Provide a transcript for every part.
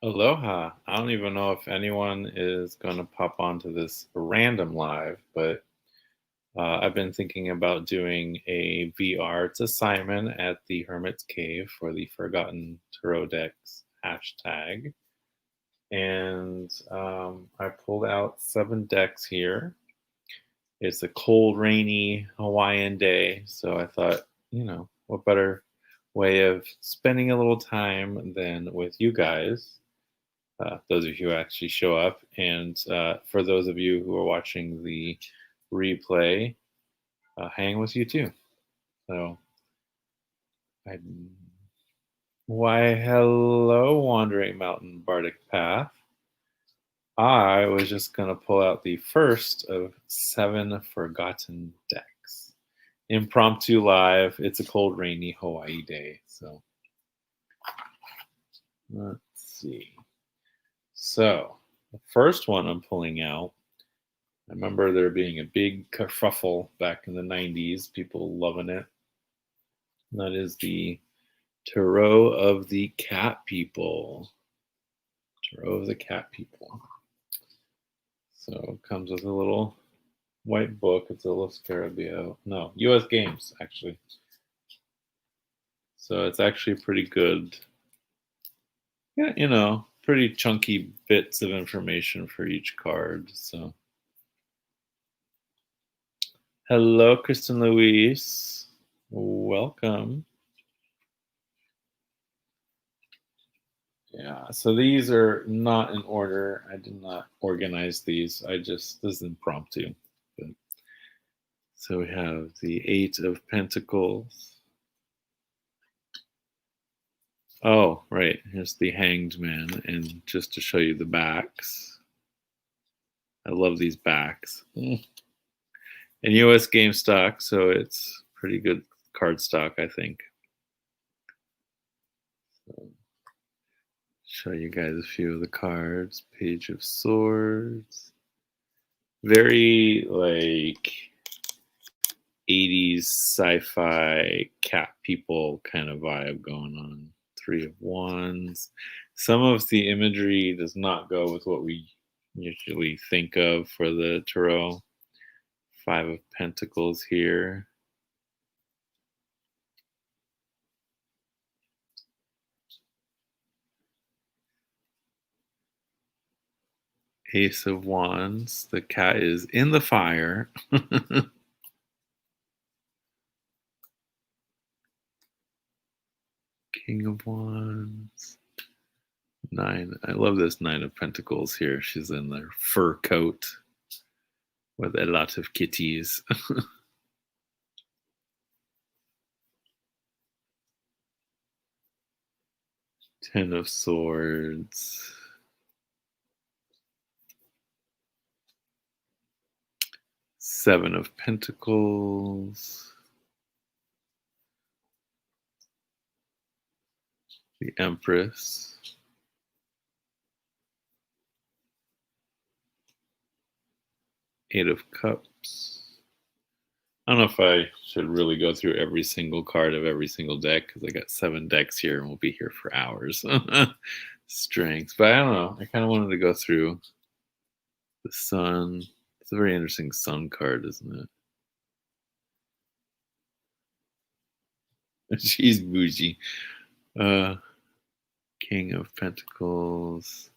Aloha. I don't even know if anyone is going to pop onto this random live, but I've been thinking about doing a VR to Simon at the Hermit's Cave for the Forgotten Tarot Decks hashtag. And I pulled out 7 decks here. It's a cold, rainy Hawaiian day. So I thought, what better way of spending a little time than with you guys? Those of you who actually show up. And for those of you who are watching the replay, hang with you too. So, I, why, hello, Wandering Mountain Bardic Path. I was just going to pull out the first of 7 forgotten decks. Impromptu live. It's a cold, rainy Hawaii day. So, let's see. So, the first one I'm pulling out, I remember there being a big kerfuffle back in the 90s, people loving it. And that is the Tarot of the Cat People. Tarot of the Cat People. So it comes with a little white book. It's a little Scarabeo. No, US Games, actually. So it's actually pretty good. Yeah, pretty chunky bits of information for each card. So, hello, Kristen Louise. Welcome. Yeah, so these are not in order. I did not organize these. This is impromptu. But, so we have the 8 of Pentacles. Oh, right. Here's the Hanged Man. And just to show you the backs, I love these backs. And US game stock, so it's pretty good card stock, I think. So, show you guys a few of the cards. Page of Swords. Very like 80s sci-fi cat people kind of vibe going on. 3 of Wands. Some of the imagery does not go with what we usually think of for the tarot. 5 of Pentacles here. Ace of Wands. The cat is in the fire. King of Wands. 9. I love this 9 of Pentacles here. She's in their fur coat with a lot of kitties. 10 of Swords. 7 of Pentacles. The Empress. 8 of Cups. I don't know if I should really go through every single card of every single deck because I got 7 decks here and we'll be here for hours. Strengths. But I don't know. I kind of wanted to go through the Sun. It's a very interesting Sun card, isn't it? She's bougie. King of Pentacles.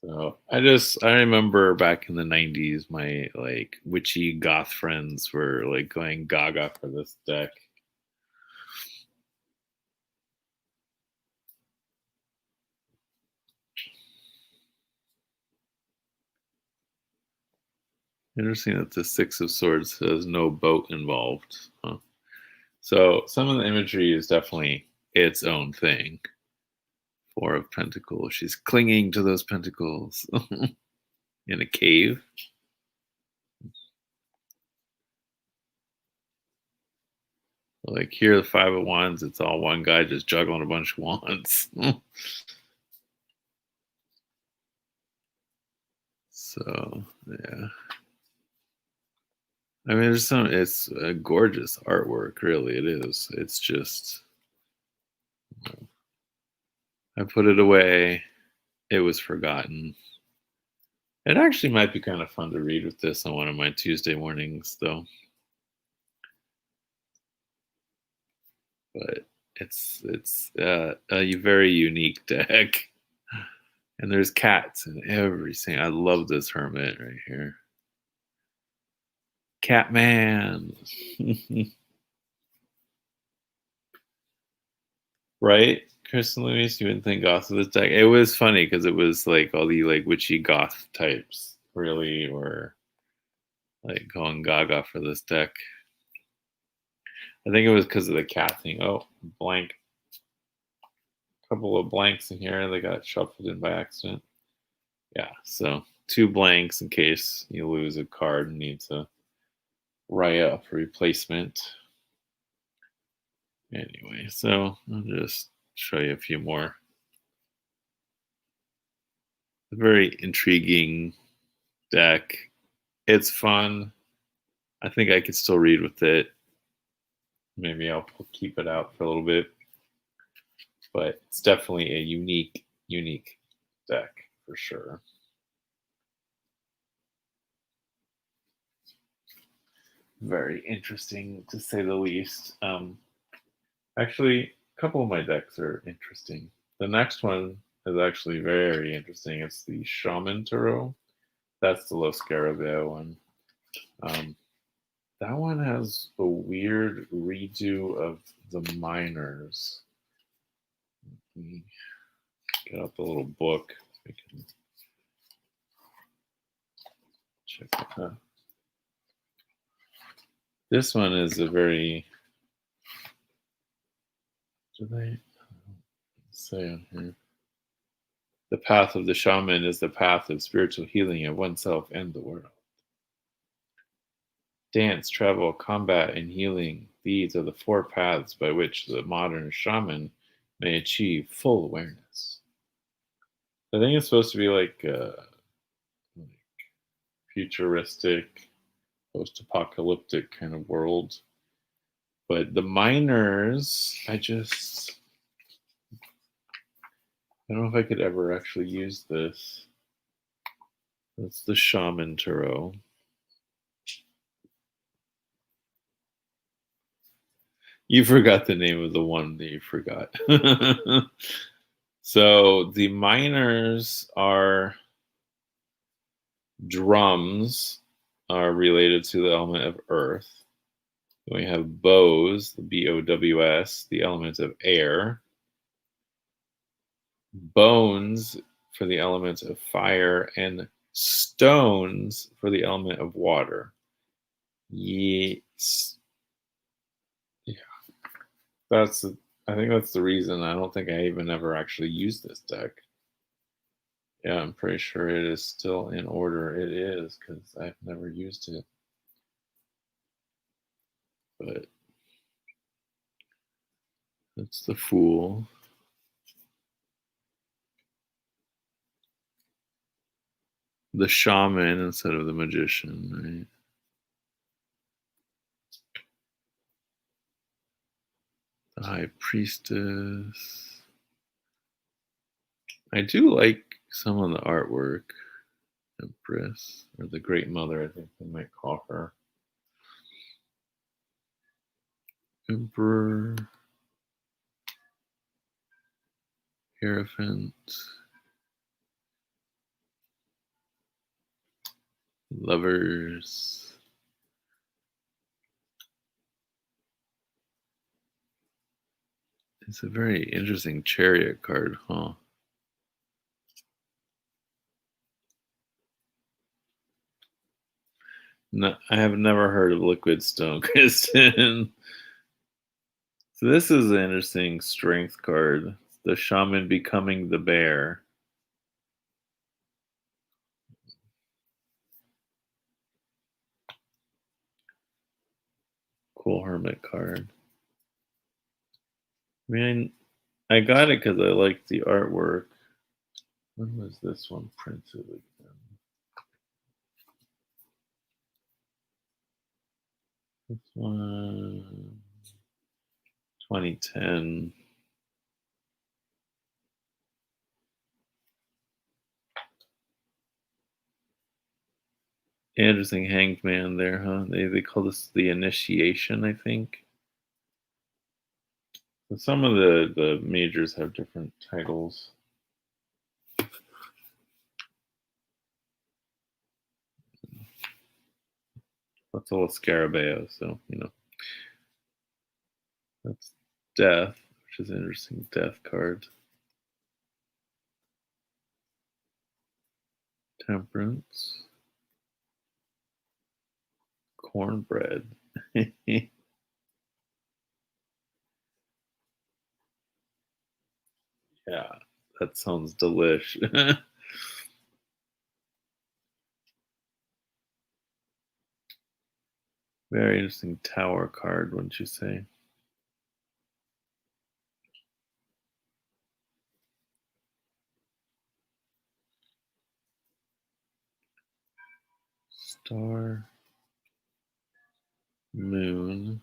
So I remember back in the 90s, my like witchy goth friends were like going gaga for this deck. Interesting that the 6 of Swords has no boat involved. Huh? So some of the imagery is definitely its own thing. 4 of Pentacles. She's clinging to those pentacles in a cave. Like here, the 5 of Wands, it's all one guy just juggling a bunch of wands. So, yeah. I mean, it's a gorgeous artwork, really. It is. It's just, I put it away. It was forgotten. It actually might be kind of fun to read with this on one of my Tuesday mornings, though. But it's a very unique deck, and there's cats in every single. I love this hermit right here, Catman. Right, Kristen Lewis. You wouldn't think goth of this deck. It was funny because it was like all the like witchy goth types really were like going gaga for this deck. I think it was because of the cat thing. Oh, blank. Couple of blanks in here. They got shuffled in by accident. Yeah, so 2 blanks in case you lose a card and need to write up a replacement. Anyway, so I'll just show you a few more. A very intriguing deck. It's fun. I think I could still read with it. Maybe I'll keep it out for a little bit. But it's definitely a unique deck for sure. Very interesting to say the least. Actually, a couple of my decks are interesting. The next one is actually very interesting. It's the Shaman Tarot. That's the Los Scarabeo one. That one has a weird redo of the minors. Let me get out the little book. We can check it out. This one is a very. Do they say on here? The path of the shaman is the path of spiritual healing of oneself and the world. Dance, travel, combat, and healing. These are the 4 paths by which the modern shaman may achieve full awareness. I think it's supposed to be like futuristic, post-apocalyptic kind of world. But the miners, I don't know if I could ever actually use this. That's the Shaman Tarot. You forgot the name of the one that you forgot. So the miners are drums, are related to the element of earth. Then we have bows, the BOWS, the element of air. Bones for the element of fire, and stones for the element of water. Yes. Yeah. I think that's the reason I don't think I even ever actually used this deck. Yeah, I'm pretty sure it is still in order. It is, because I've never used it. But that's the Fool. The Shaman instead of the Magician, right? The High Priestess. I do like some of the artwork. Empress, or the Great Mother, I think they might call her. Emperor. Hierophant. Lovers. It's a very interesting Chariot card, huh? No, I have never heard of Liquid Stone Kristen. So this is an interesting strength card. The Shaman becoming the bear. Cool Hermit card. I mean, I got it because I liked the artwork. When was this one printed again? This one, 2010. Interesting hanged man there, huh? They call this the initiation, I think. And some of the majors have different titles. That's a little scarabeo, so that's death, which is an interesting death card. Temperance, cornbread. Yeah, that sounds delish. Very interesting tower card, wouldn't you say? Star, moon,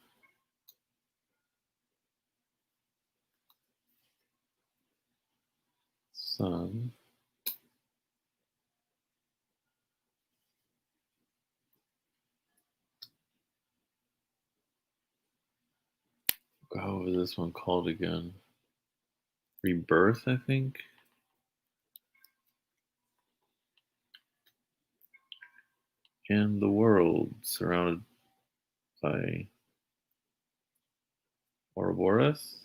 sun. What was this one called again? Rebirth, I think. And the world surrounded by Ouroboros.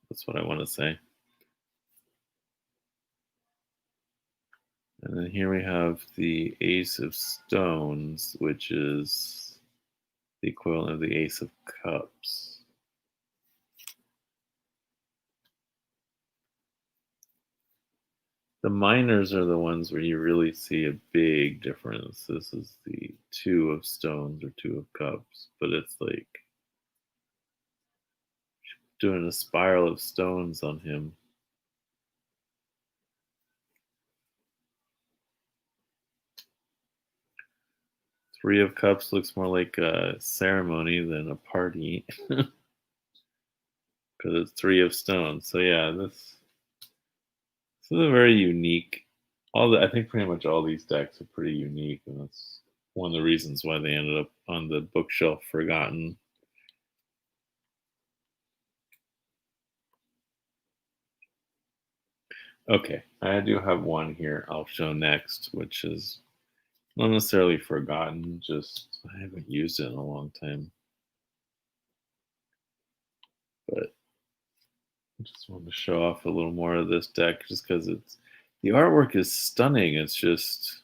That's what I want to say. And then here we have the Ace of Stones, which is the equivalent of the Ace of Cups. The minors are the ones where you really see a big difference. This is the Two of Stones or Two of Cups, but it's like doing a spiral of stones on him. Three of Cups looks more like a ceremony than a party because it's Three of Stones. So yeah, this is a very unique. I think pretty much all these decks are pretty unique, and that's one of the reasons why they ended up on the bookshelf forgotten. Okay, I do have one here I'll show next, which is not necessarily forgotten, just I haven't used it in a long time. But I just wanted to show off a little more of this deck just because the artwork is stunning. It's just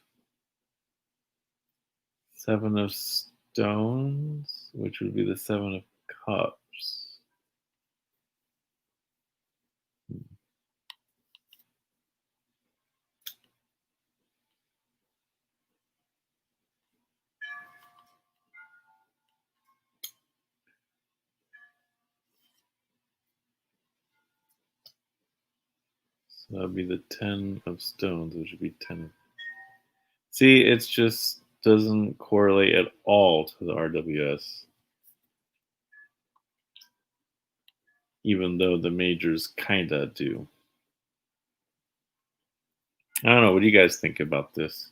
Seven of Stones, which would be the Seven of Cups. So that'd be the Ten of Stones, which would be ten. See, it's just doesn't correlate at all to the RWS, even though the majors kinda do. I don't know. What do you guys think about this?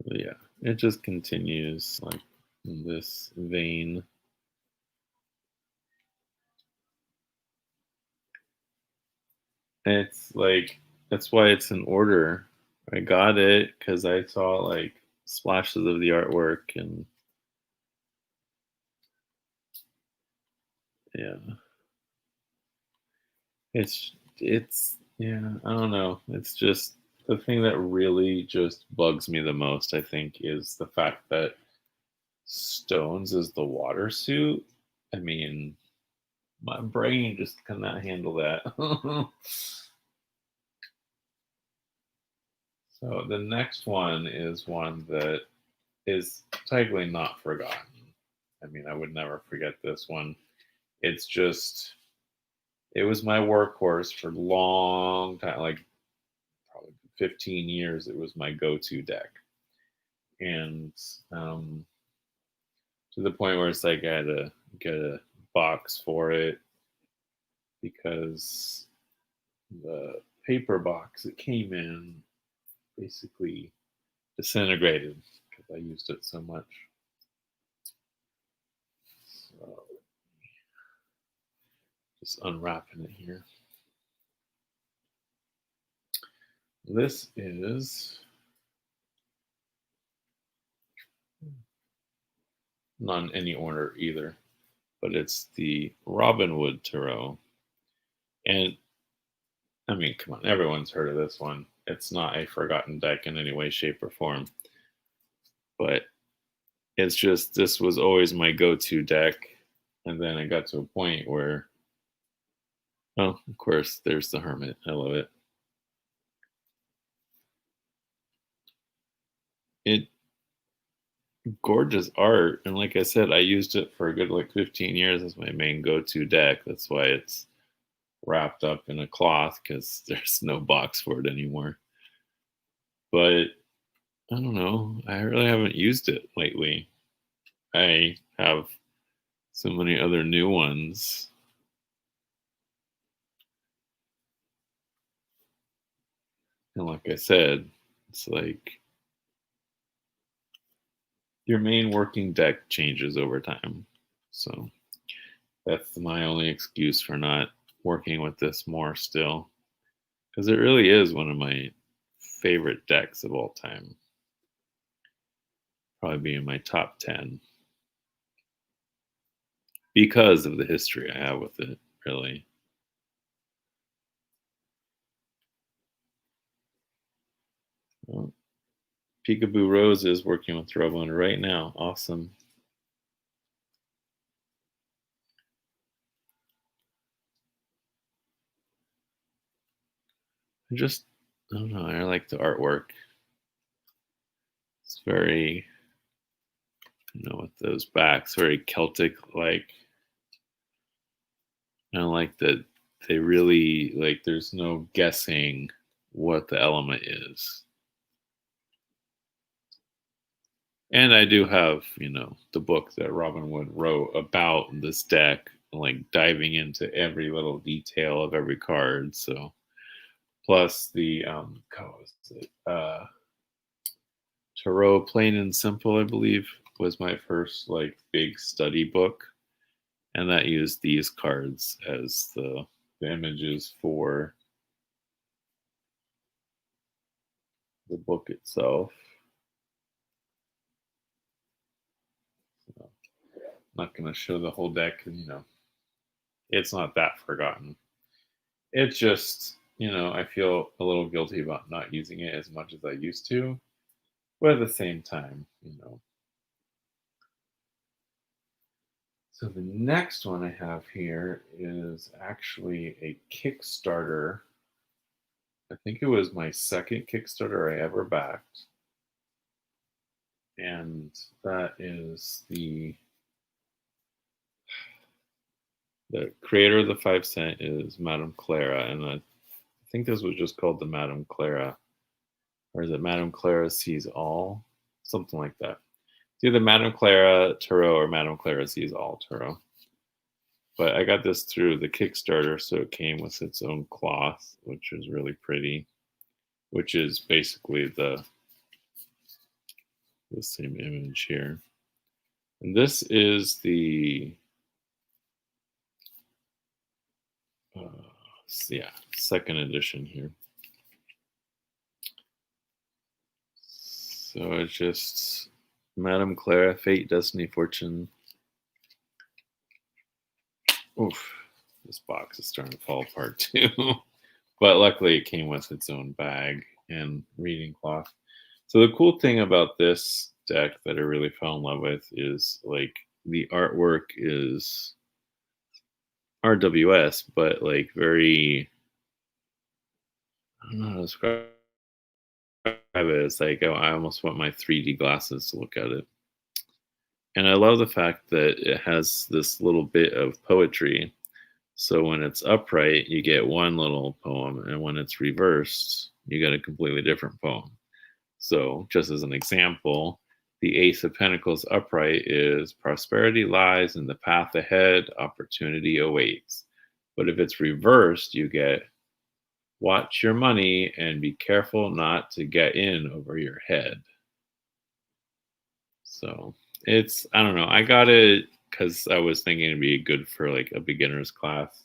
So yeah, it just continues like in this vein. And it's like that's why it's in order. I got it because I saw like splashes of the artwork and yeah, it's yeah, I don't know. It's just the thing that really just bugs me the most, I think, is the fact that Stones is the water suit. I mean, my brain just cannot handle that. So the next one is one that is technically not forgotten. I mean, I would never forget this one. It's just, it was my workhorse for a long time, like 15 years, it was my go-to deck. And to the point where it's like I had to get a box for it because the paper box it came in basically disintegrated because I used it so much. So just unwrapping it here. This is not in any order either, but it's the Robinwood Tarot. And I mean, come on, everyone's heard of this one. It's not a forgotten deck in any way, shape, or form. But it's just, this was always my go-to deck. And then it got to a point where, oh, of course, there's the Hermit. I love it. It gorgeous art, and like I said, I used it for a good like 15 years as my main go-to deck. That's why it's wrapped up in a cloth because there's no box for it anymore. But I don't know, I really haven't used it lately. I have so many other new ones. And like I said, it's like your main working deck changes over time. So that's my only excuse for not working with this more still. Because it really is one of my favorite decks of all time. Probably be in my top 10. Because of the history I have with it, really. Well, Peekaboo Rose is working with Robin right now. Awesome. I don't know, I like the artwork. It's very, with those backs, very Celtic like. I like that they really, like, there's no guessing what the element is. And I do have, the book that Robin Wood wrote about this deck, like diving into every little detail of every card. So, plus the, how was it? Tarot Plain and Simple, I believe, was my first like big study book. And that used these cards as the images for the book itself. So, I'm not going to show the whole deck because, it's not that forgotten. It's just, I feel a little guilty about not using it as much as I used to. But at the same time, So the next one I have here is actually a Kickstarter. I think it was my second Kickstarter I ever backed. And that is the creator of the 5 cent is Madame Clara. And I think this was just called the Madame Clara. Or is it Madame Clara Sees All? Something like that. It's either Madame Clara Tarot or Madame Clara Sees All Tarot. But I got this through the Kickstarter, so it came with its own cloth, which is really pretty, which is basically the same image here. And this is the second edition here. So it's just Madame Clara, Fate, Destiny, Fortune. Oof, this box is starting to fall apart too. But luckily it came with its own bag and reading cloth. So the cool thing about this deck that I really fell in love with is like the artwork is RWS, but like very, I don't know how to describe it. It's like I almost want my 3D glasses to look at it. And I love the fact that it has this little bit of poetry. So when it's upright, you get one little poem, and when it's reversed, you get a completely different poem. So, just as an example, the Ace of Pentacles upright is prosperity lies in the path ahead, opportunity awaits. But if it's reversed, you get watch your money and be careful not to get in over your head. So, I don't know. I got it because I was thinking it'd be good for like a beginner's class.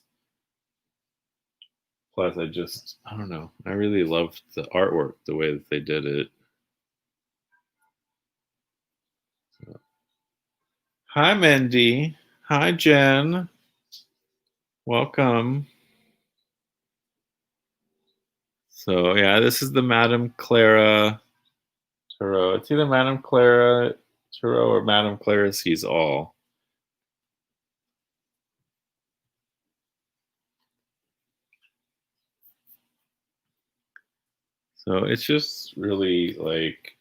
Plus, I don't know. I really loved the artwork, the way that they did it. So, hi, Mindy. Hi, Jen. Welcome. So, yeah, this is the Madame Clara Tarot. It's either Madame Clara Tarot or Madame Clara Sees All. So, it's just really like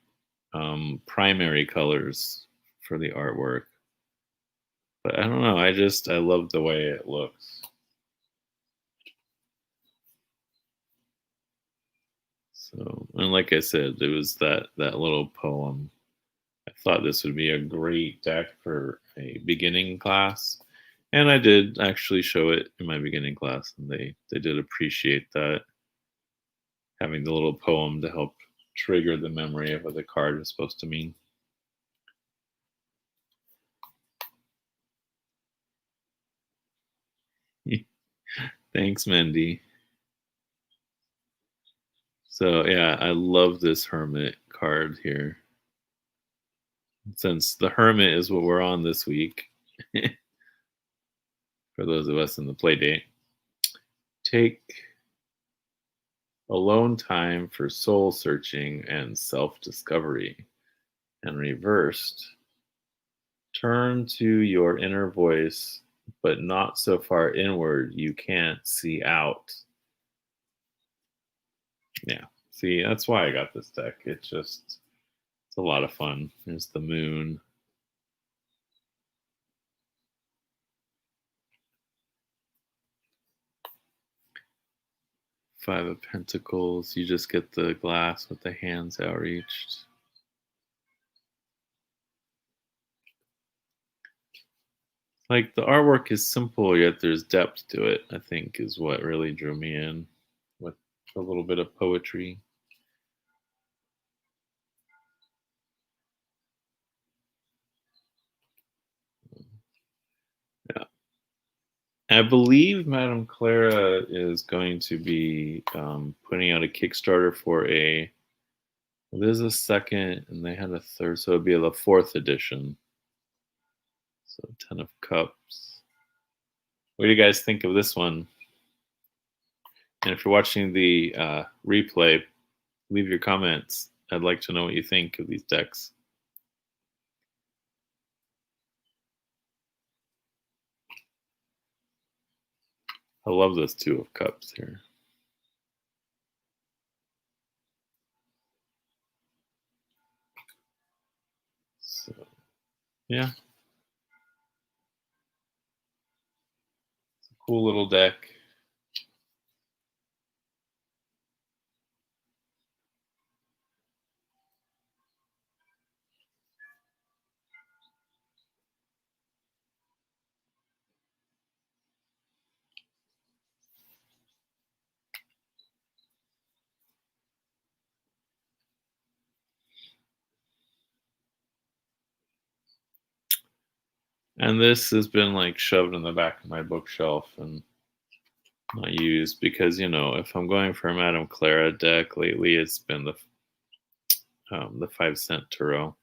primary colors for the artwork. But I don't know. I love the way it looks. So, and like I said, it was that little poem. I thought this would be a great deck for a beginning class, and I did actually show it in my beginning class, and they did appreciate that, having the little poem to help trigger the memory of what the card is supposed to mean. Thanks, Mandy. So yeah, I love this Hermit card here. Since the Hermit is what we're on this week, for those of us in the play date, take alone time for soul searching and self discovery. And reversed, turn to your inner voice, but not so far inward you can't see out. Yeah, see, that's why I got this deck. It's a lot of fun. There's the moon. Five of Pentacles. You just get the glass with the hands outreached. Like the artwork is simple, yet there's depth to it, I think, is what really drew me in with a little bit of poetry. Yeah. I believe Madame Clara is going to be putting out a Kickstarter for there's a second and they had a third, so it'll be the fourth edition. So 10 of Cups. What do you guys think of this one? And if you're watching the replay, leave your comments. I'd like to know what you think of these decks. I love this Two of Cups here. So, yeah. It's a cool little deck. And this has been like shoved in the back of my bookshelf and not used because, if I'm going for a Madame Clara deck lately, it's been the 5 cent Tarot.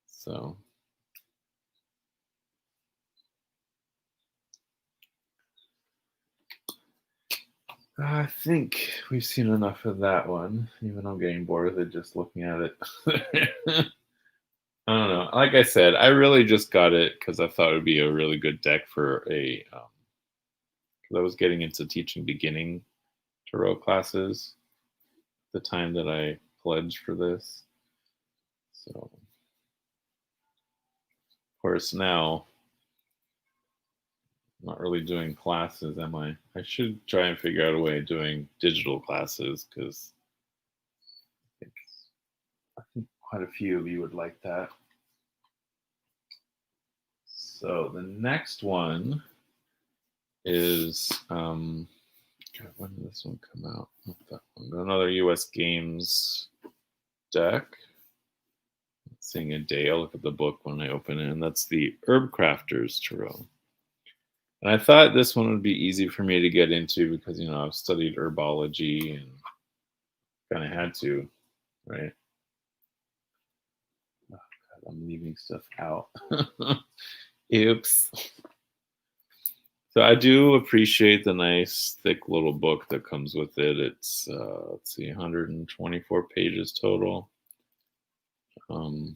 So I think we've seen enough of that one. Even I'm getting bored with it just looking at it. I don't know. Like I said, I really just got it because I thought it would be a really good deck for because I was getting into teaching beginning tarot classes the time that I pledged for this. So, of course, now not really doing classes, am I? I should try and figure out a way of doing digital classes because I think quite a few of you would like that. So the next one is God, when did this one come out? Not that one. Another U.S. Games deck. Seeing a day, I'll look at the book when I open it, and that's the Herb Crafters Tarot. And I thought this one would be easy for me to get into because I've studied herbology and kind of had to, right? Oh, God, I'm leaving stuff out. Oops. So I do appreciate the nice thick little book that comes with it. It's let's see, 124 pages total. And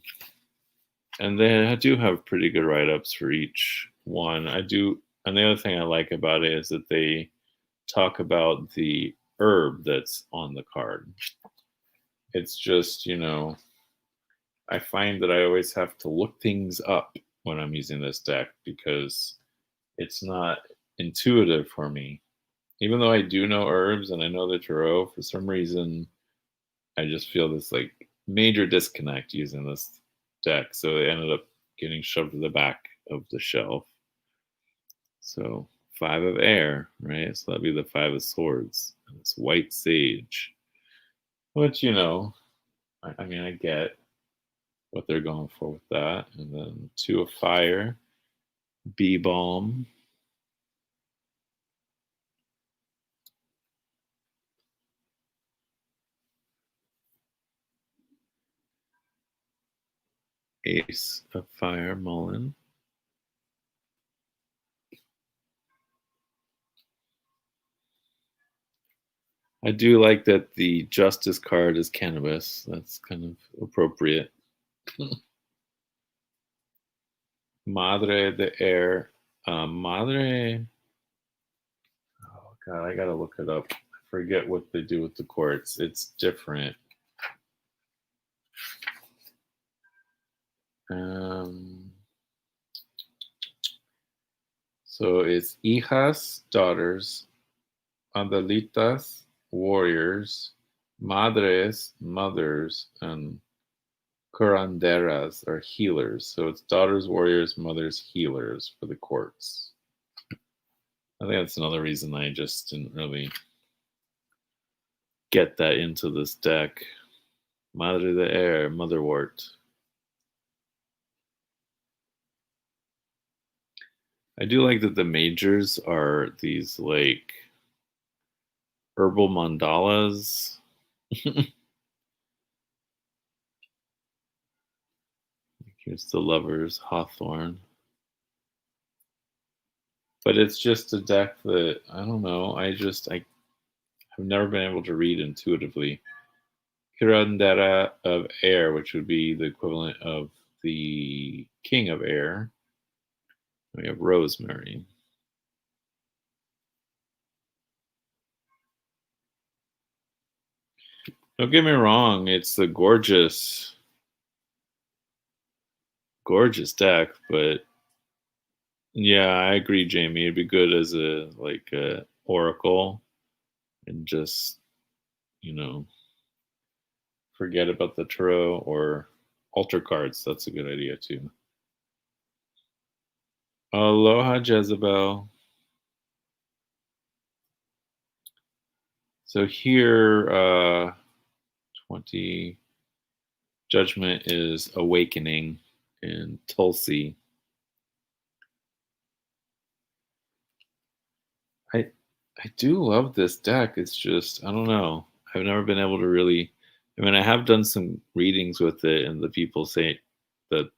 then I do have pretty good write-ups for each one. I do, and the other thing I like about it is that they talk about the herb that's on the card. It's just, I find that I always have to look things up when I'm using this deck because it's not intuitive for me. Even though I do know herbs and I know the tarot, for some reason, I just feel this like major disconnect using this deck. So it ended up getting shoved to the back of the shelf. So 5 of air, right? So that'd be the 5 of swords. And it's white sage, which I mean, I get what they're going for with that. And then 2 of fire, bee balm. Ace of fire, mullen. I do like that the justice card is cannabis. That's kind of appropriate. Madre de air. Madre. Oh, God, I got to look it up. I forget what they do with the quartz. It's different. Um, so it's hijas, daughters, adelitas, warriors, madres, mothers, and curanderas are healers. So it's daughters, warriors, mothers, healers for the quartz. I think that's another reason I just didn't really get that into this deck. Madre de air, motherwort. I do like that the majors are these like herbal mandalas. Here's the lovers, Hawthorne. But it's just a deck that I don't know. I have never been able to read intuitively. Curandera of air, which would be the equivalent of the king of air. We have rosemary. Don't get me wrong, it's a gorgeous deck, but yeah, I agree, Jamie. It'd be good as a oracle and just, you know, forget about the tarot or altar cards. That's a good idea too. Aloha Jezebel. So here, 20 judgment is awakening in Tulsi. I I do love this deck. It's just I don't know. I've never been able to really. I mean, I have done some readings with it, and the people say that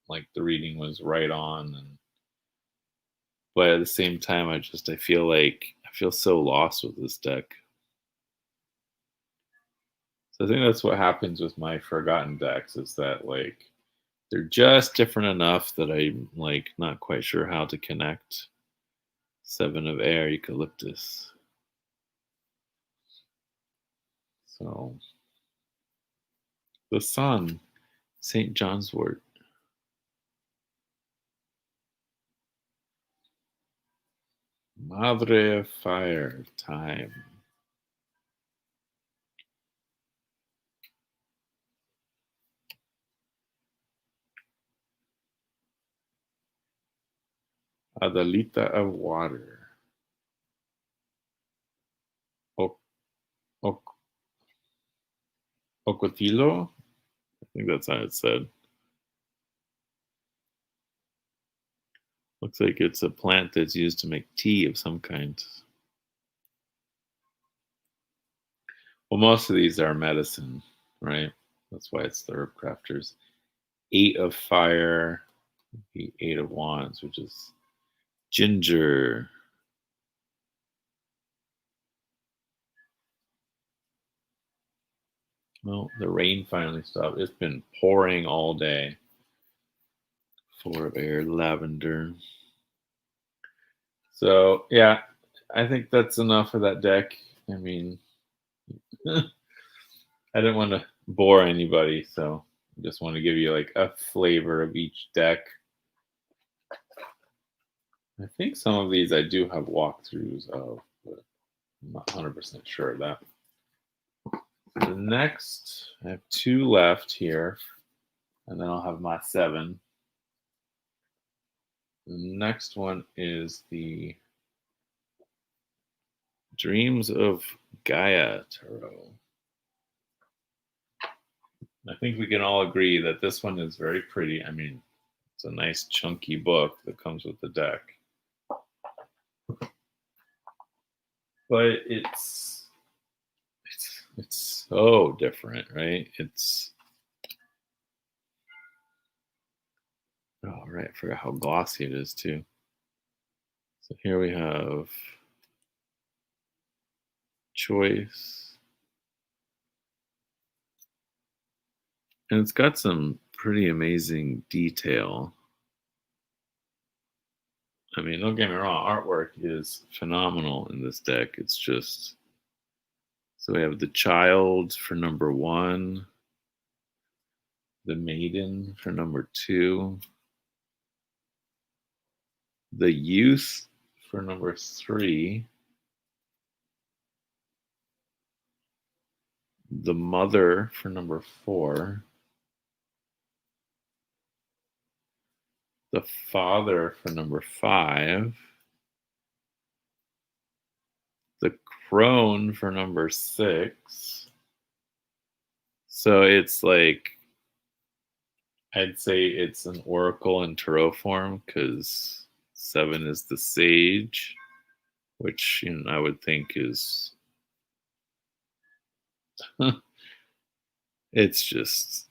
like the reading was right on, and but at the same time, I feel like I feel so lost with this deck. So I think that's what happens with my forgotten decks is that like they're just different enough that I'm like not quite sure how to connect. 7 of air, eucalyptus. So the sun, St. John's wort. Madre fire time. Adelita of water. O- ok- Ocotilo? I think that's how it's said. Looks like it's a plant that's used to make tea of some kind. Well, most of these are medicine, right? That's why it's the herb crafters. Eight of fire, the eight of wands, which is ginger. Well, the rain finally stopped. It's been pouring all day. Four of air, lavender. So yeah, I think that's enough of that deck. I mean, I didn't want to bore anybody, so I just want to give you like a flavor of each deck. I think some of these I do have walkthroughs of, but I'm not 100% sure of that. The next, I have two left here, and then I'll have my seven. The next one is the Dreams of Gaia Tarot. I think we can all agree that this one is very pretty. I mean, it's a nice chunky book that comes with the deck. But it's so different, right? It's oh right, I forgot how glossy it is too. So here we have choice. And it's got some pretty amazing detail. I mean, don't get me wrong, artwork is phenomenal in this deck. It's just so we have the child for number one, the maiden for number two, the youth for number three, the mother for number four, the father for number five, the crone for number six. So it's like, I'd say it's an oracle in tarot form because seven is the sage, which I would think is it's just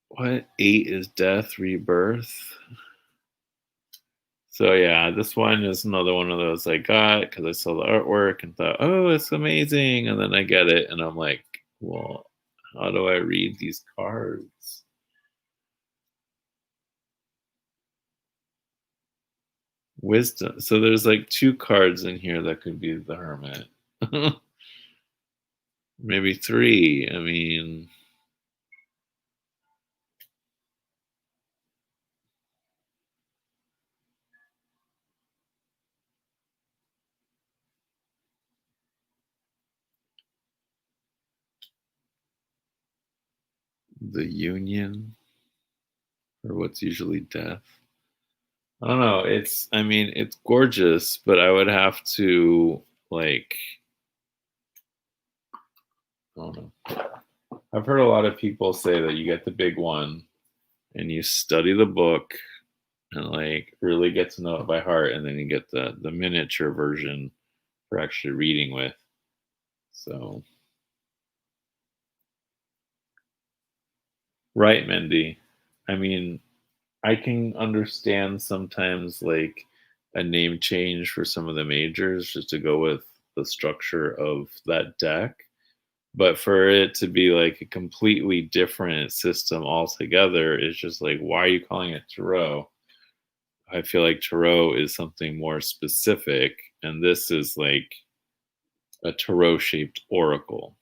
what eight is death, rebirth. So yeah, this one is another one of those I got because I saw the artwork and thought, oh, it's amazing, and then I get it and I'm like, well, how do I read these cards? Wisdom. So there's like two cards in here that could be the Hermit. Maybe three. I mean, the Union, or what's usually death. I don't know. I mean, it's gorgeous, but I would have to, like, I don't know. I've heard a lot of people say that you get the big one and you study the book and, like, really get to know it by heart, and then you get the miniature version for actually reading with. So, right, Mendy. I mean, I can understand sometimes like a name change for some of the majors just to go with the structure of that deck. But for it to be like a completely different system altogether is just like, why are you calling it tarot? I feel like tarot is something more specific, and this is like a tarot shaped oracle,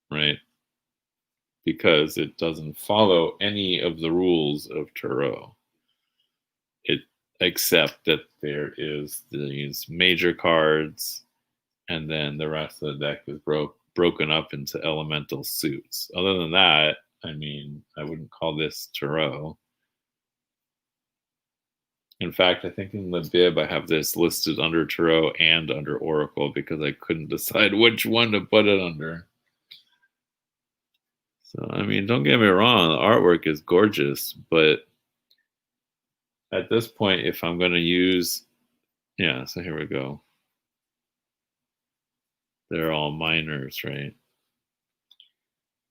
right? Because it doesn't follow any of the rules of tarot. It except that there is these major cards, and then the rest of the deck is broken up into elemental suits. Other than that, I mean, I wouldn't call this tarot. In fact, I think in the bib I have this listed under tarot and under oracle because I couldn't decide which one to put it under. So, I mean, don't get me wrong, the artwork is gorgeous, but at this point, if I'm going to use, yeah, so here we go. They're all minors, right?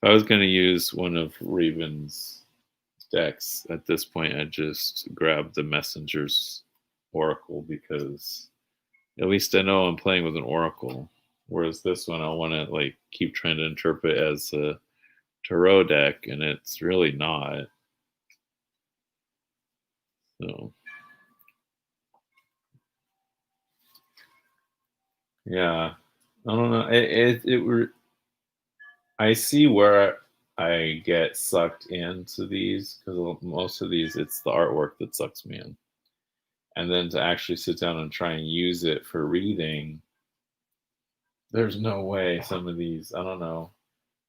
If I was going to use one of Raven's decks, at this point, I'd just grab the Messenger's Oracle because at least I know I'm playing with an Oracle. Whereas this one, I want to like keep trying to interpret as a tarot deck, and it's really not. So, yeah, I don't know. I see where I get sucked into these because most of these, it's the artwork that sucks me in. And then to actually sit down and try and use it for reading, there's no way some of these, I don't know.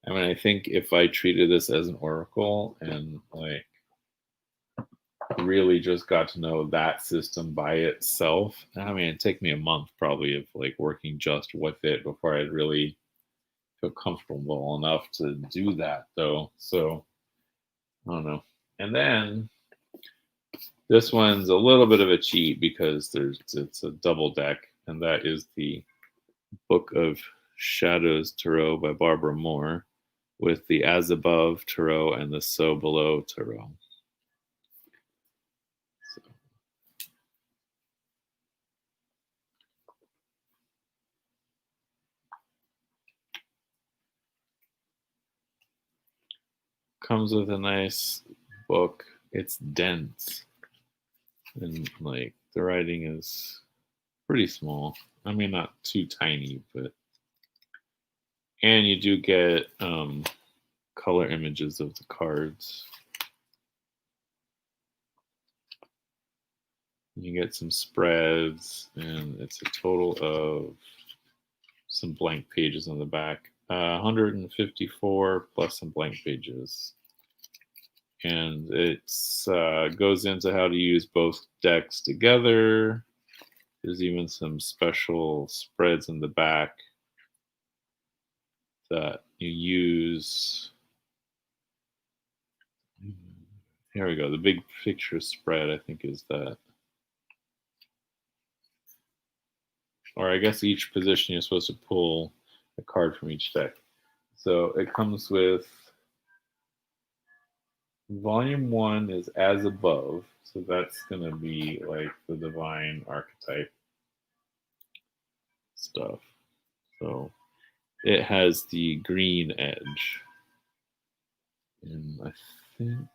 I mean, I think if I treated this as an oracle and like really just got to know that system by itself, I mean, it'd take me a month probably of like working just with it before I'd really feel comfortable enough to do that though. So I don't know. And then this one's a little bit of a cheat because it's a double deck, and that is the Book of Shadows Tarot by Barbara Moore with the As Above Tarot and the So Below Tarot. So, comes with a nice book. It's dense and like the writing is pretty small. I mean, not too tiny, but and you do get color images of the cards. You get some spreads, and it's a total of some blank pages on the back. 154 plus some blank pages. And it goes into how to use both decks together. There's even some special spreads in the back that you use. Here we go. The big picture spread, I think, is that. Or I guess each position you're supposed to pull a card from each deck. So it comes with volume 1 is As Above. So that's going to be like the divine archetype stuff. So it has the green edge. And I think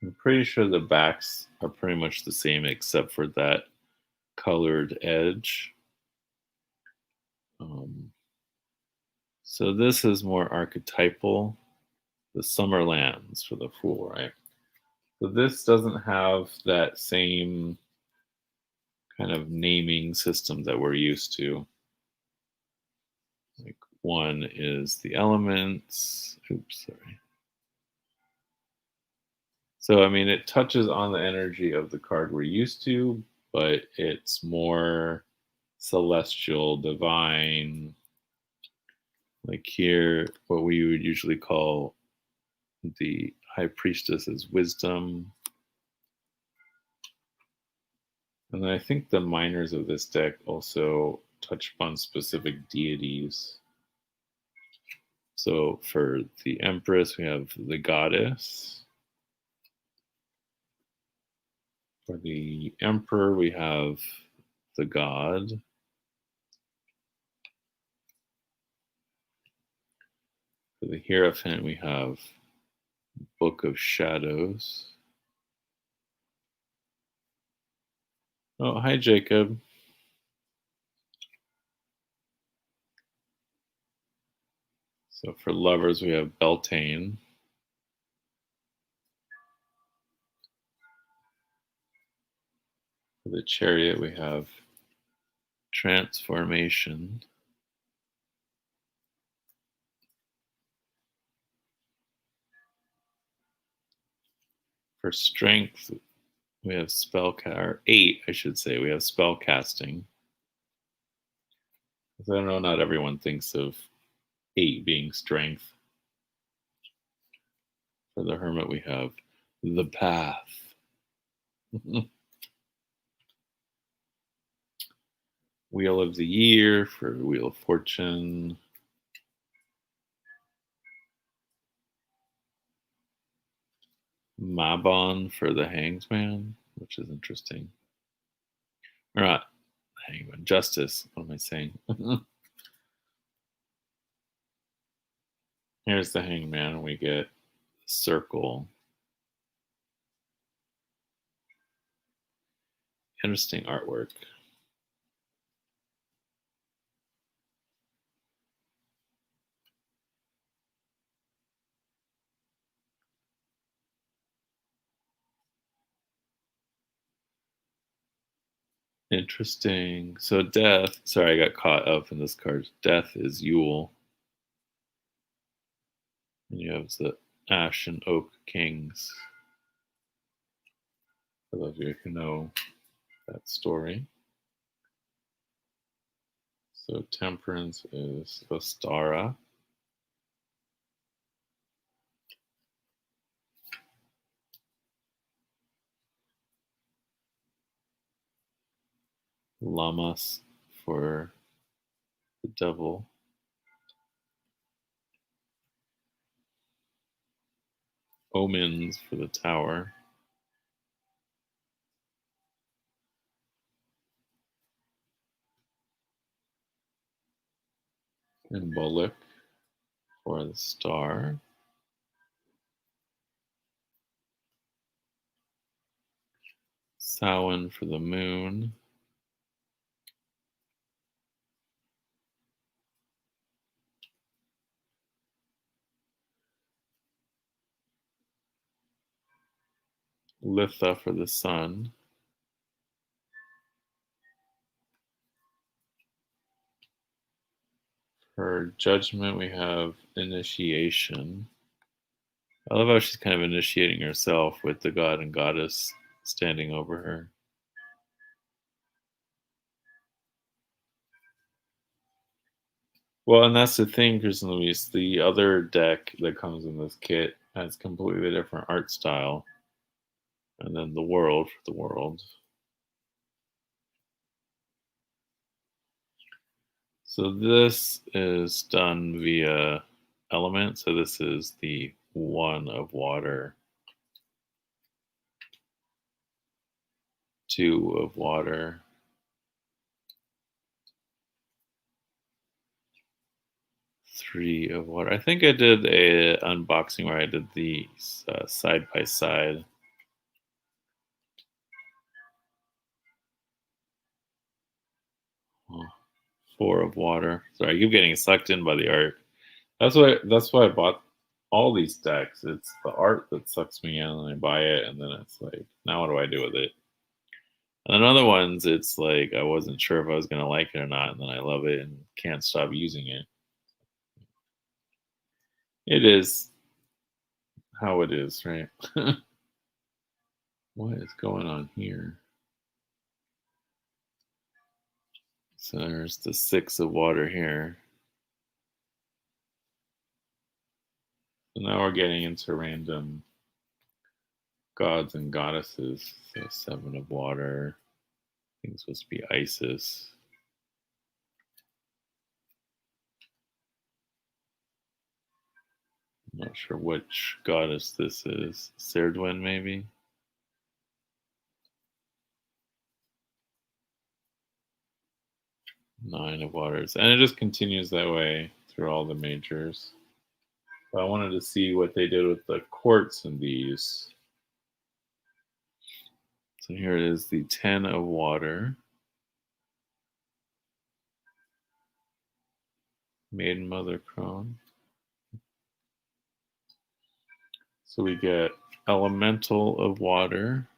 I'm pretty sure the backs are pretty much the same except for that colored edge. So this is more archetypal. The summer lands for the Fool, right? So this doesn't have that same kind of naming system that we're used to. Like one is the elements. Oops, sorry. So, I mean, it touches on the energy of the card we're used to, but it's more celestial, divine. Like here, what we would usually call the High Priestess is wisdom. And then I think the minors of this deck also touch upon specific deities. So for the Empress, we have the Goddess. For the Emperor, we have the God. For the Hierophant, we have Book of Shadows. Oh, hi, Jacob. So for Lovers, we have Beltane. For the Chariot, we have Transformation. For Strength, we have or 8, I should say. We have Spellcasting. I don't know, not everyone thinks of 8 being Strength. For the Hermit, we have the Path. Wheel of the Year for Wheel of Fortune. Mabon for the Hangman, which is interesting. Or not Hangman, Justice. What am I saying? Here's the Hangman. We get Circle. Interesting artwork. Interesting. So Death. Sorry, I got caught up in this card. Death is Yule. And you have the Ash and Oak Kings. For those of you who know that story. So Temperance is Ostara. Lamas for the Devil. Omens for the Tower. And Bullock for the Star. Samhain for the Moon. Litha for the Sun. For Judgment, we have Initiation. I love how she's kind of initiating herself with the god and goddess standing over her. Well, and that's the thing, Chris and Luis. The other deck that comes in this kit has completely different art style. And then the World for the World. So this is done via element. So this is the 1 of water, 2 of water, 3 of water. I think I did a unboxing where I did these side by side. Oh, 4 of water. Sorry, I keep getting sucked in by the art. That's why I bought all these decks. It's the art that sucks me in, and I buy it, and then it's like, now what do I do with it? And then other ones, it's like I wasn't sure if I was gonna like it or not, and then I love it and can't stop using it. It is how it is, right? What is going on here? So there's the 6 of water here. So now we're getting into random gods and goddesses. So 7 of water. I think it's supposed to be Isis. I'm not sure which goddess this is. Serdwin, maybe? 9 of waters. And it just continues that way through all the majors. But I wanted to see what they did with the quartz in these. So here it is, the 10 of water. Maiden Mother Crone. So we get Elemental of Water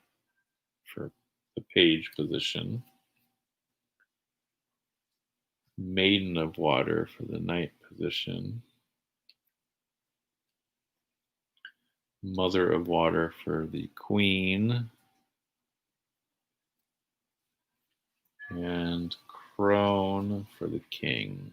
for the page position. Maiden of Water for the knight position. Mother of Water for the queen. And Crone for the king.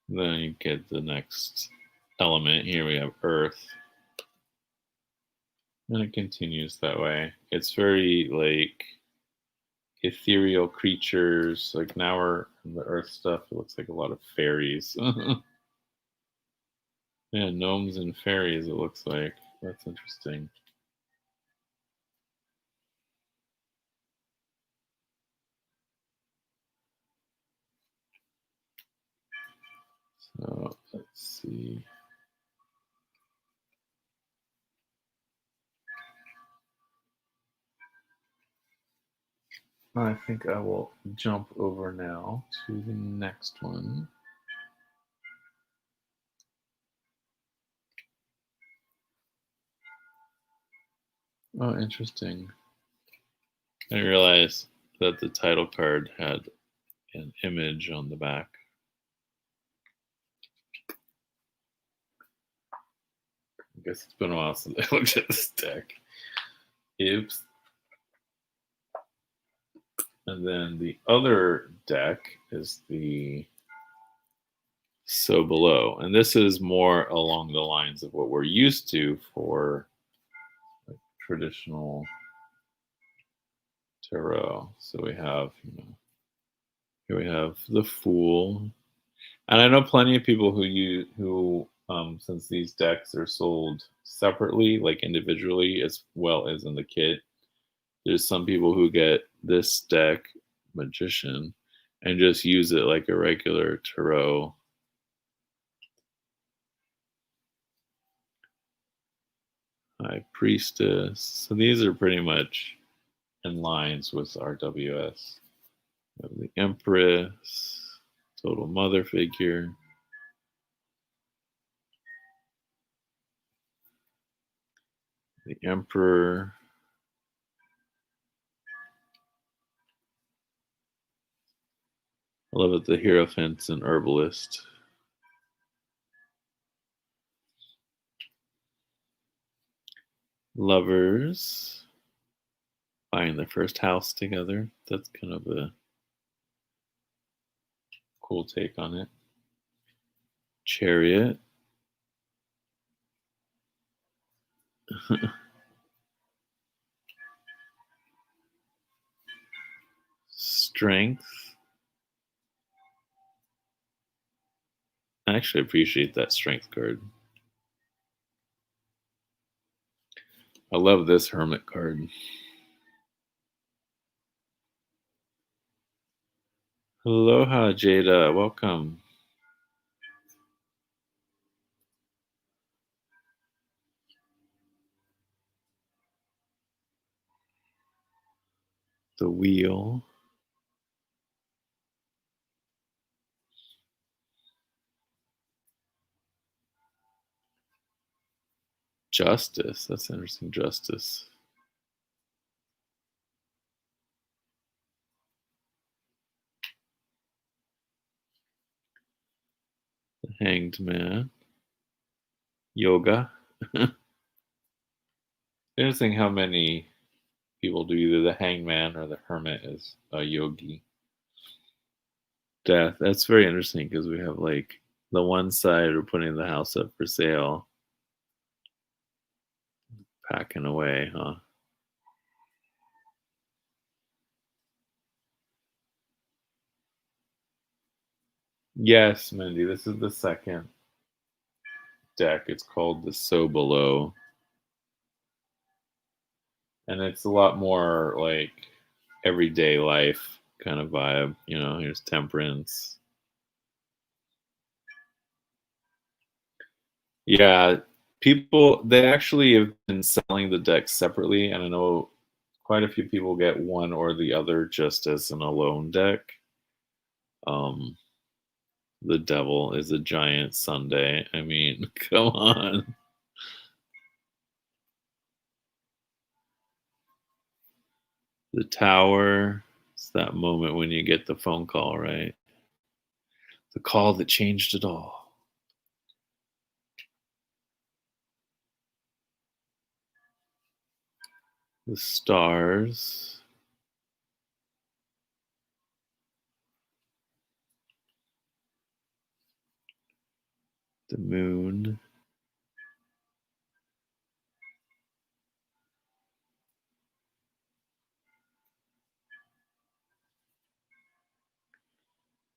Then you get the next element. Here we have Earth. And it continues that way. It's very like ethereal creatures. Like now we're in the Earth stuff. It looks like a lot of fairies. Yeah, gnomes and fairies, it looks like. That's interesting. So let's see. I think I will jump over now to the next one. Oh, interesting. I didn't realize that the title card had an image on the back. I guess it's been a while since I looked at this deck. Oops. And then the other deck is the So Below. And this is more along the lines of what we're used to for like traditional tarot. So we have, here we have the Fool. And I know plenty of people since these decks are sold separately, like individually, as well as in the kit, there's some people who get this deck, Magician, and just use it like a regular tarot. High Priestess. So these are pretty much in lines with RWS. We have the Empress, Total Mother figure. The Emperor. I love it, the Hierophant and Herbalist. Lovers buying their first house together. That's kind of a cool take on it. Chariot. Strength. I actually appreciate that strength card. I love this Hermit card. Aloha, Jada. Welcome. The Wheel. Justice. That's interesting. Justice. The Hanged Man. Yoga. Interesting how many people do either the Hangman or the Hermit as a yogi. Death. That's very interesting because we have like the one side we're putting the house up for sale, packing away, huh? Yes, Mindy. This is the second deck. It's called the So Below, and it's a lot more like everyday life kind of vibe. Here's Temperance. Yeah, people they actually have been selling the decks separately, and I know quite a few people get one or the other just as an alone deck. The devil is a giant sundae. I mean, come on. The tower. It's that moment when you get the phone call, right? The call that changed it all. The stars. The moon.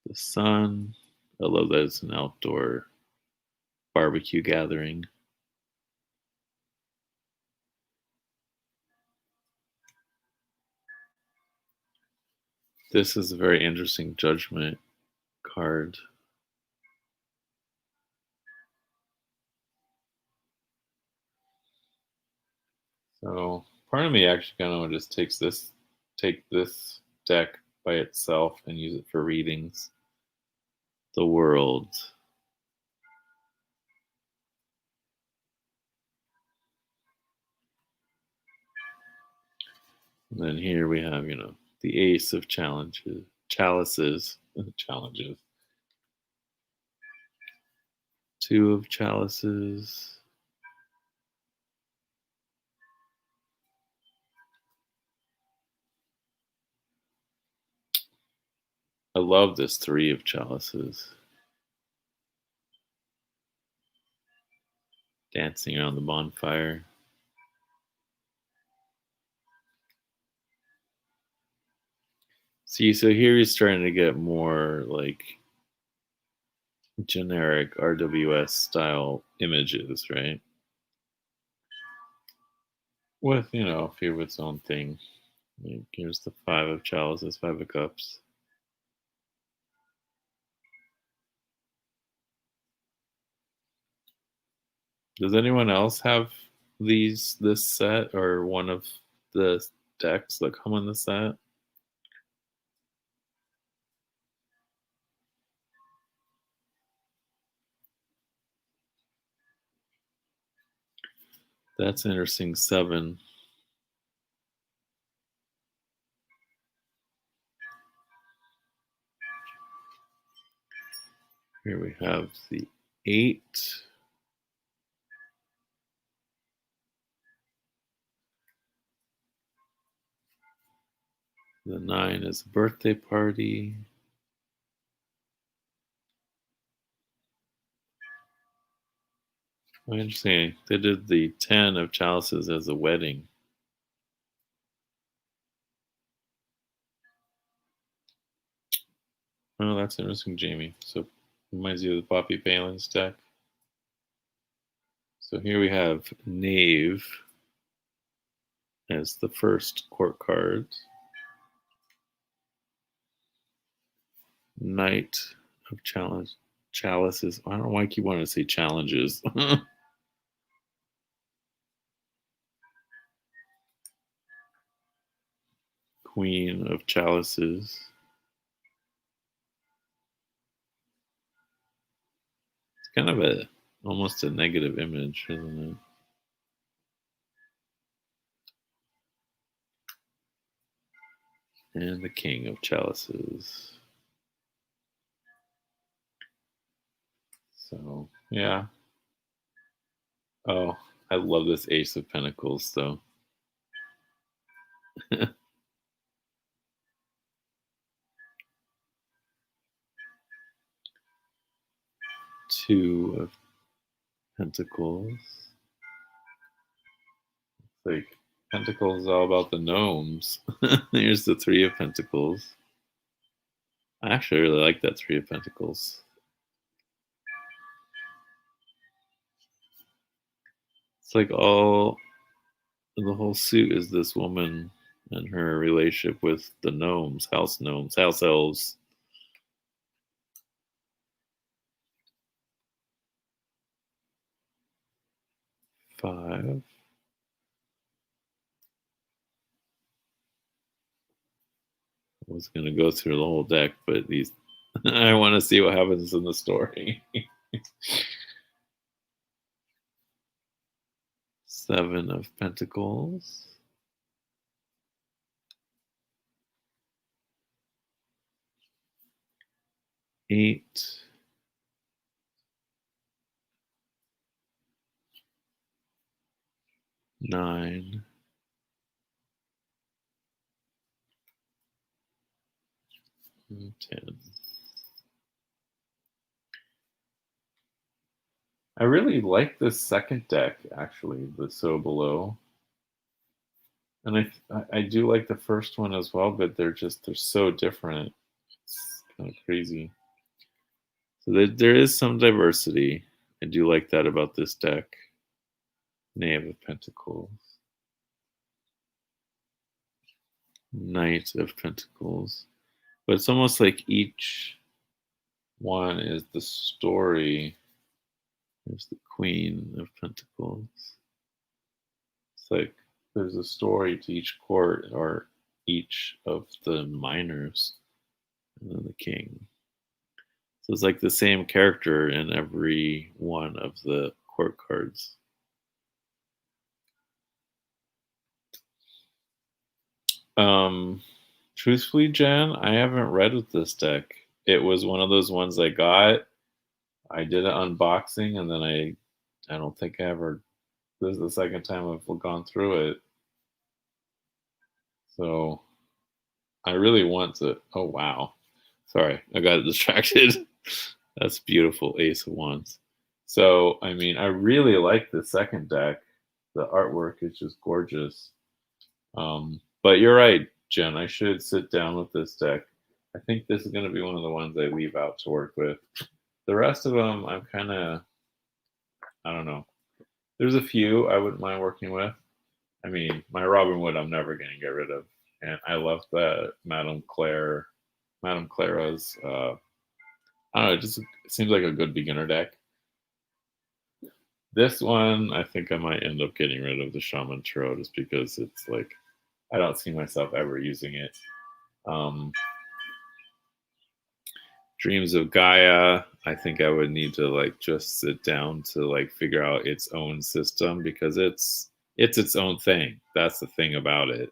The sun. I love that it's an outdoor barbecue gathering. This is a very interesting judgment card. So part of me actually kind of just take this deck by itself and use it for readings. The world. And then here we have, the ace of chalices, challenges. Two of chalices. I love this three of chalices. Dancing around the bonfire. See, so here he's starting to get more like generic RWS style images, right? With, a few of its own thing. Like, here's the five of chalices, five of cups. Does anyone else have this set or one of the decks that come in the set? That's interesting. Seven. Here we have the eight. The nine is a birthday party. Oh, interesting. They did the 10 of chalices as a wedding. Oh, that's interesting, Jamie. So reminds you of the Poppy Palin's deck. So here we have knave as the first court card. Knight of chalices. I don't know why I keep wanting to say challenges. Queen of chalices. It's kind of almost a negative image, isn't it? And the king of chalices. So, yeah. Oh, I love this ace of pentacles, though. Two of pentacles. Like, pentacles is all about the gnomes. Here's the three of pentacles. I actually really like that three of pentacles. It's like the whole suit is this woman and her relationship with the gnomes, house elves. Five. I was going to go through the whole deck, but these I want to see what happens in the story. 7 of Pentacles. 8. 9. And 10. I really like this second deck, actually, the So Below. And I do like the first one as well, but they're so different. It's kind of crazy. So there is some diversity. I do like that about this deck. Knave of Pentacles. Knight of Pentacles. But it's almost like each one is the story. There's the Queen of Pentacles. It's like there's a story to each court or each of the minors, and then the king. So it's like the same character in every one of the court cards. Truthfully, Jen, I haven't read with this deck. It was one of those ones I got. I did an unboxing, and then I don't think I ever. This is the second time I've gone through it. So I really want to. Oh wow, sorry, I got distracted. That's beautiful, Ace of Wands. So I mean, I really like the second deck. The artwork is just gorgeous. But you're right, Jen. I should sit down with this deck. I think this is going to be one of the ones I leave out to work with. The rest of them, I'm kind of, I don't know. There's a few I wouldn't mind working with. I mean, my Robin Wood, I'm never going to get rid of, and I love that Madame Clara's. I don't know. It just seems like a good beginner deck. This one, I think I might end up getting rid of the Shaman Tarot just because it's like I don't see myself ever using it. Um, Dreams of Gaia, I think I would need to like just sit down to like figure out its own system because it's its own thing. That's the thing about it.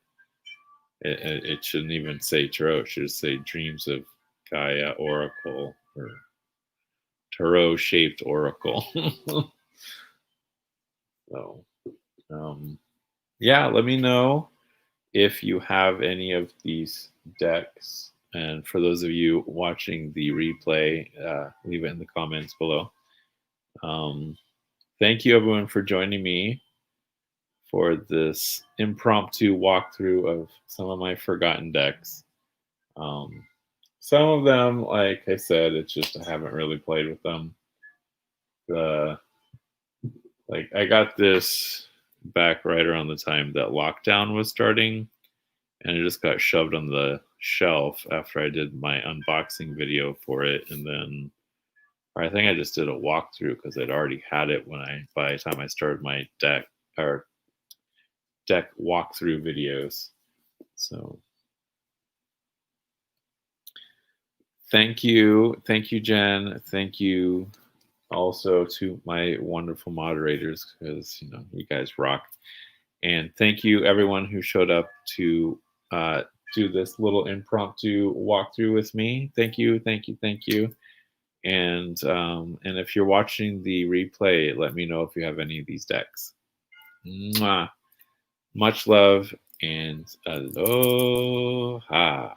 It shouldn't even say tarot. It should say Dreams of Gaia Oracle or tarot shaped Oracle. So, yeah, let me know if you have any of these decks. And for those of you watching the replay, leave it in the comments below. Thank you, everyone, for joining me for this impromptu walkthrough of some of my forgotten decks. Some of them, like I said, it's just I haven't really played with them. Like I got this back right around the time that lockdown was starting, and it just got shoved on the shelf after I did my unboxing video for it, and then or I think I just did a walkthrough because I'd already had it by the time I started my deck walkthrough videos. So thank you, Jen. Thank you also to my wonderful moderators because you guys rock. And thank you everyone who showed up to do this little impromptu walkthrough with me. Thank you. And if you're watching the replay, let me know if you have any of these decks. Mwah. Much love and aloha.